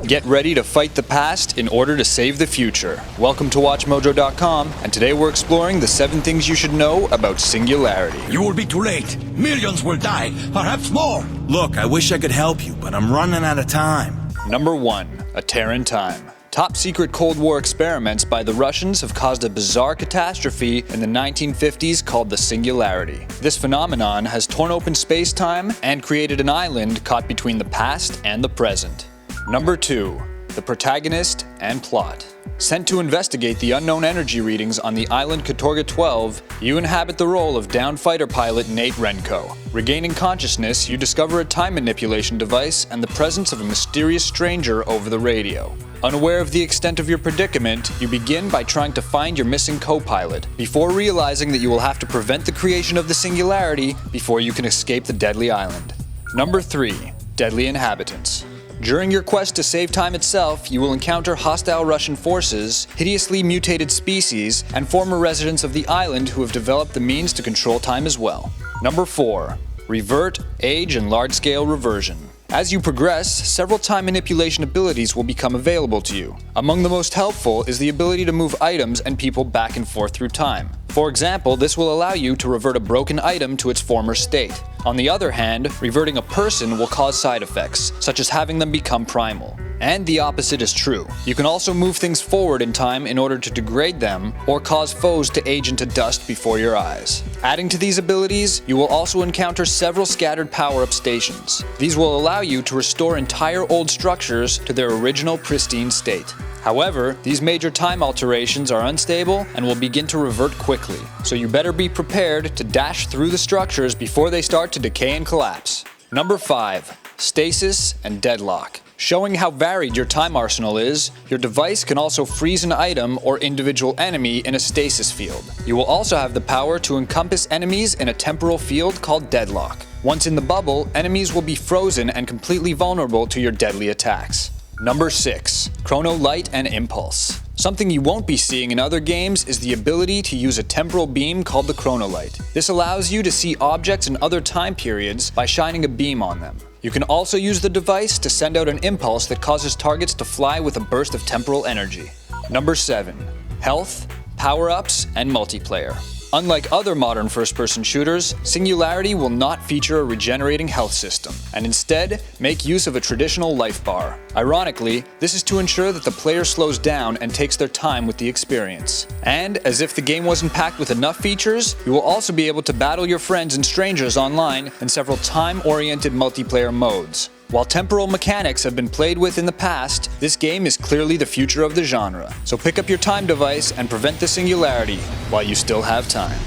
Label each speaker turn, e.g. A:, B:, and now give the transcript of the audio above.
A: Get ready to fight the past in order to save the future. Welcome to WatchMojo.com, and today we're exploring the 7 things you should know about Singularity.
B: You will be too late. Millions will die, perhaps more.
C: Look, I wish I could help you, but I'm running out of time.
A: Number 1. A Tear in Time. Top-secret Cold War experiments by the Russians have caused a bizarre catastrophe in the 1950s called the Singularity. This phenomenon has torn open space-time and created an island caught between the past and the present. Number 2. The Protagonist and Plot. Sent to investigate the unknown energy readings on the island Katorga 12, you inhabit the role of downed fighter pilot Nate Renko. Regaining consciousness, you discover a time manipulation device and the presence of a mysterious stranger over the radio. Unaware of the extent of your predicament, you begin by trying to find your missing co-pilot, before realizing that you will have to prevent the creation of the Singularity before you can escape the deadly island. Number 3. Deadly Inhabitants. During your quest to save time itself, you will encounter hostile Russian forces, hideously mutated species, and former residents of the island who have developed the means to control time as well. Number 4. Revert, Age, and Large-Scale Reversion. As you progress, several time manipulation abilities will become available to you. Among the most helpful is the ability to move items and people back and forth through time. For example, this will allow you to revert a broken item to its former state. On the other hand, reverting a person will cause side effects, such as having them become primal. And the opposite is true. You can also move things forward in time in order to degrade them, or cause foes to age into dust before your eyes. Adding to these abilities, you will also encounter several scattered power-up stations. These will allow you to restore entire old structures to their original pristine state. However, these major time alterations are unstable and will begin to revert quickly, so you better be prepared to dash through the structures before they start to decay and collapse. Number 5. Stasis and Deadlock. Showing how varied your time arsenal is, your device can also freeze an item or individual enemy in a stasis field. You will also have the power to encompass enemies in a temporal field called Deadlock. Once in the bubble, enemies will be frozen and completely vulnerable to your deadly attacks. Number 6. Chrono-Light and Impulse. Something you won't be seeing in other games is the ability to use a temporal beam called the Chrono-Light. This allows you to see objects in other time periods by shining a beam on them. You can also use the device to send out an impulse that causes targets to fly with a burst of temporal energy. Number 7. Health, power-ups, and multiplayer. Unlike other modern first-person shooters, Singularity will not feature a regenerating health system, and instead make use of a traditional life bar. Ironically, this is to ensure that the player slows down and takes their time with the experience. And, as if the game wasn't packed with enough features, you will also be able to battle your friends and strangers online in several time-oriented multiplayer modes. While temporal mechanics have been played with in the past, this game is clearly the future of the genre. So pick up your time device and prevent the Singularity while you still have time.